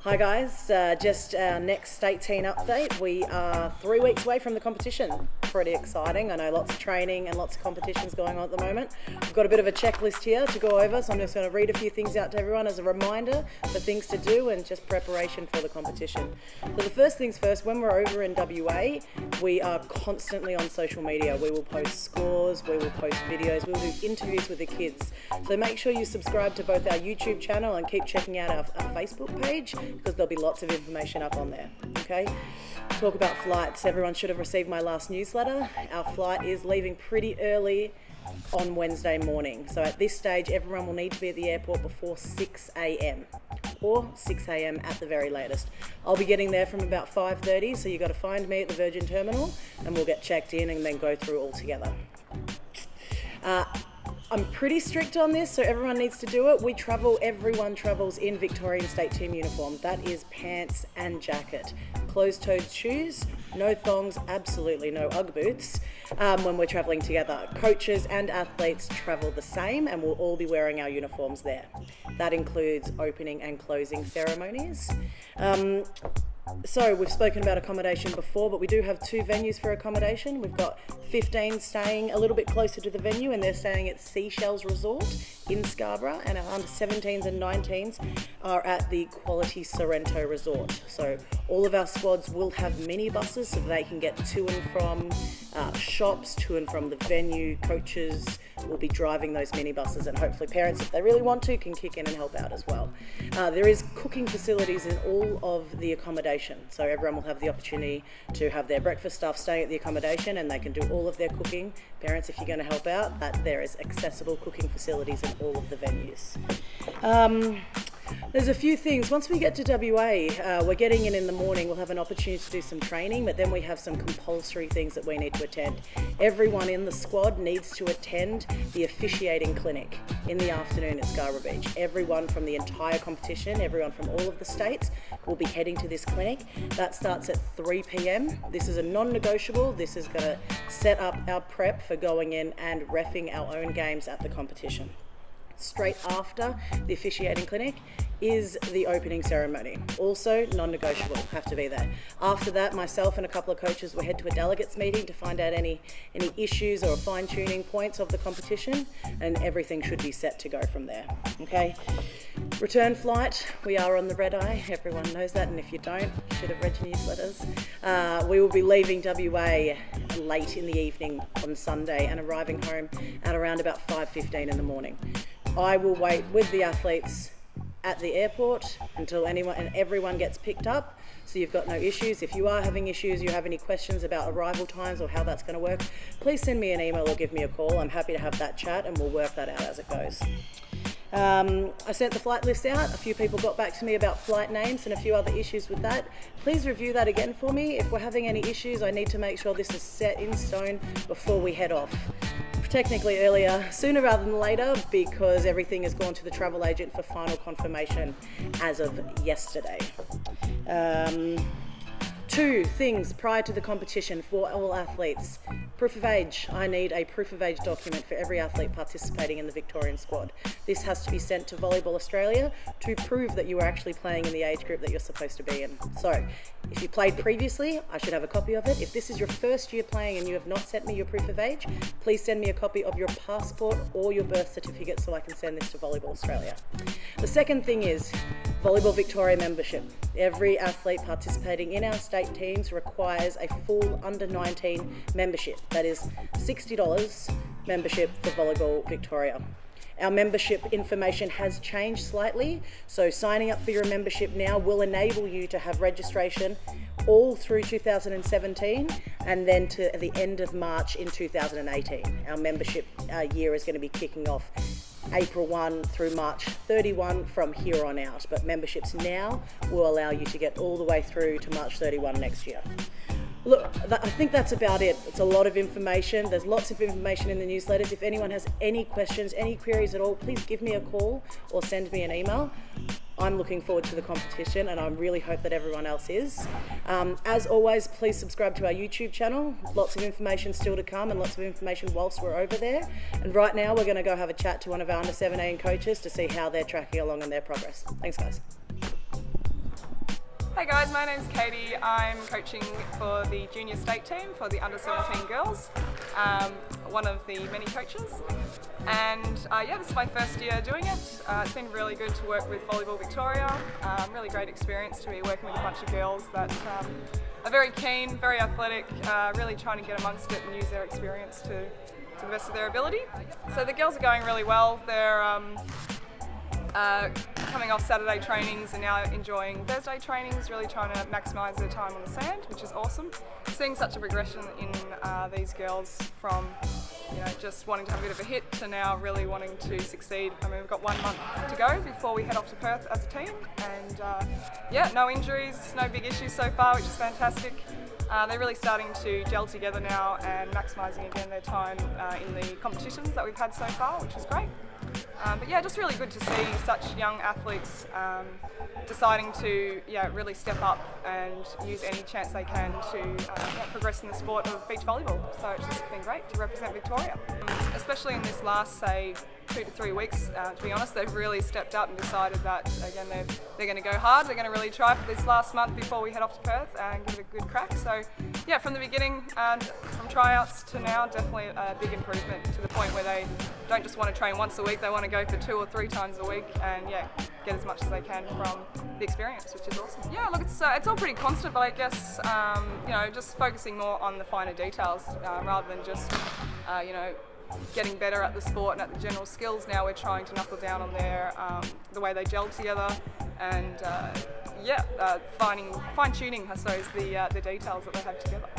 Hi guys, just our next state team update. We are 3 weeks away from the competition. Pretty exciting. I know lots of training and lots of competitions going on at the moment. I've got a bit of a checklist here to go over, so I'm just going to read a few things out to everyone as a reminder for things to do and just preparation for the competition. So the first things first, when we're over in WA, we are constantly on social media. We will post scores, we will post videos, we will do interviews with the kids. So make sure you subscribe to both our YouTube channel and keep checking out our Facebook page, because there'll be lots of information up on there, okay? Talk about flights. Everyone should have received my last newsletter. Our flight is leaving pretty early on Wednesday morning. So at this stage, everyone will need to be at the airport before 6 a.m. or 6 a.m. at the very latest. I'll be getting there from about 5:30, so you've got to find me at the Virgin Terminal and we'll get checked in and then go through all together. I'm pretty strict on this, so everyone needs to do it. Everyone travels in Victorian State Team uniform. That is pants and jacket. Closed-toed shoes, no thongs, absolutely no Ugg boots when we're traveling together. Coaches and athletes travel the same and we'll all be wearing our uniforms there. That includes opening and closing ceremonies. So we've spoken about accommodation before, but we do have 2 venues for accommodation. We've got 15 staying a little bit closer to the venue, and they're staying at Seashells Resort in Scarborough, and our under 17s and 19s are at the Quality Sorrento Resort. So all of our squads will have minibuses so they can get to and from shops, to and from the venue. Coaches will be driving those minibuses, and hopefully parents, if they really want to, can kick in and help out as well. There is cooking facilities in all of the accommodation, so everyone will have the opportunity to have their breakfast stuff staying at the accommodation, and they can do all of their cooking. Parents, if you're going to help out, that there is accessible cooking facilities in all of the venues. There's a few things. Once we get to WA, we're getting in the morning, we'll have an opportunity to do some training, but then we have some compulsory things that we need to attend. Everyone in the squad needs to attend the officiating clinic in the afternoon at Scarborough Beach. Everyone from the entire competition, everyone from all of the states will be heading to this clinic. That starts at 3 p.m. This is a non-negotiable. This is going to set up our prep for going in and reffing our own games at the competition. Straight after the officiating clinic is the opening ceremony. Also non-negotiable, have to be there. After that, myself and a couple of coaches will head to a delegates meeting to find out any issues or fine-tuning points of the competition, and everything should be set to go from there, okay? Return flight, we are on the red eye, everyone knows that, and if you don't, you should have read your newsletters. We will be leaving WA late in the evening on Sunday and arriving home at around about 5:15 in the morning. I will wait with the athletes at the airport until everyone gets picked up, so you've got no issues. If you are having issues, you have any questions about arrival times or how that's going to work, please send me an email or give me a call. I'm happy to have that chat and we'll work that out as it goes. I sent the flight list out. A few people got back to me about flight names and a few other issues with that. Please review that again for me. If we're having any issues, I need to make sure this is set in stone before we head off. Technically earlier, sooner rather than later, because everything has gone to the travel agent for final confirmation as of yesterday. 2 things prior to the competition for all athletes. Proof of age. I need a proof of age document for every athlete participating in the Victorian squad. This has to be sent to Volleyball Australia to prove that you are actually playing in the age group that you're supposed to be in. So, if you played previously, I should have a copy of it. If this is your first year playing and you have not sent me your proof of age, please send me a copy of your passport or your birth certificate so I can send this to Volleyball Australia. The second thing is Volleyball Victoria membership. Every athlete participating in our state teams requires a full under 19 membership. That is $60 membership for Volleyball Victoria. Our membership information has changed slightly, so signing up for your membership now will enable you to have registration all through 2017 and then to the end of March in 2018. Our membership year is going to be kicking off April 1 through March 31 from here on out, but memberships now will allow you to get all the way through to March 31 next year. Look, I think that's about it. It's a lot of information. There's lots of information in the newsletters. If anyone has any questions, any queries at all, please give me a call or send me an email. I'm looking forward to the competition and I really hope that everyone else is. As always, please subscribe to our YouTube channel. Lots of information still to come and lots of information whilst we're over there. And right now we're going to go have a chat to one of our under 17 coaches to see how they're tracking along in their progress. Thanks guys. Hey guys, my name's Katie. I'm coaching for the Junior State Team for the under-17 girls, one of the many coaches. And yeah, this is my first year doing it. It's been really good to work with VolleyballVictoria. Really great experience to be working with a bunch of girls that are very keen, very athletic, really trying to get amongst it and use their experience to the best of their ability. So the girls are going really well. They're coming off Saturday trainings and now enjoying Thursday trainings, really trying to maximise their time on the sand, which is awesome. Seeing such a progression in these girls from just wanting to have a bit of a hit to now really wanting to succeed. I mean, we've got 1 month to go before we head off to Perth as a team, and yeah, no injuries, no big issues so far, which is fantastic. They're really starting to gel together now and maximising again their time in the competitions that we've had so far, which is great. But yeah, just really good to see such young athletes deciding to really step up and use any chance they can to progress in the sport of beach volleyball. So it's just been great to represent Victoria. Especially in this last, say, 2 to 3 weeks, to be honest, they've really stepped up and decided that, again, they're going to go hard, they're going to really try for this last month before we head off to Perth and give it a good crack. So yeah, from the beginning, from tryouts to now, definitely a big improvement to the point where they don't just want to train once a week, they want to go for 2 or 3 times a week and yeah, get as much as they can from the experience, which is awesome. Yeah, look, it's all pretty constant, but I guess just focusing more on the finer details rather than just getting better at the sport and at the general skills. Now we're trying to knuckle down on their the way they gel together and fine-tuning, I suppose, the details that they have together.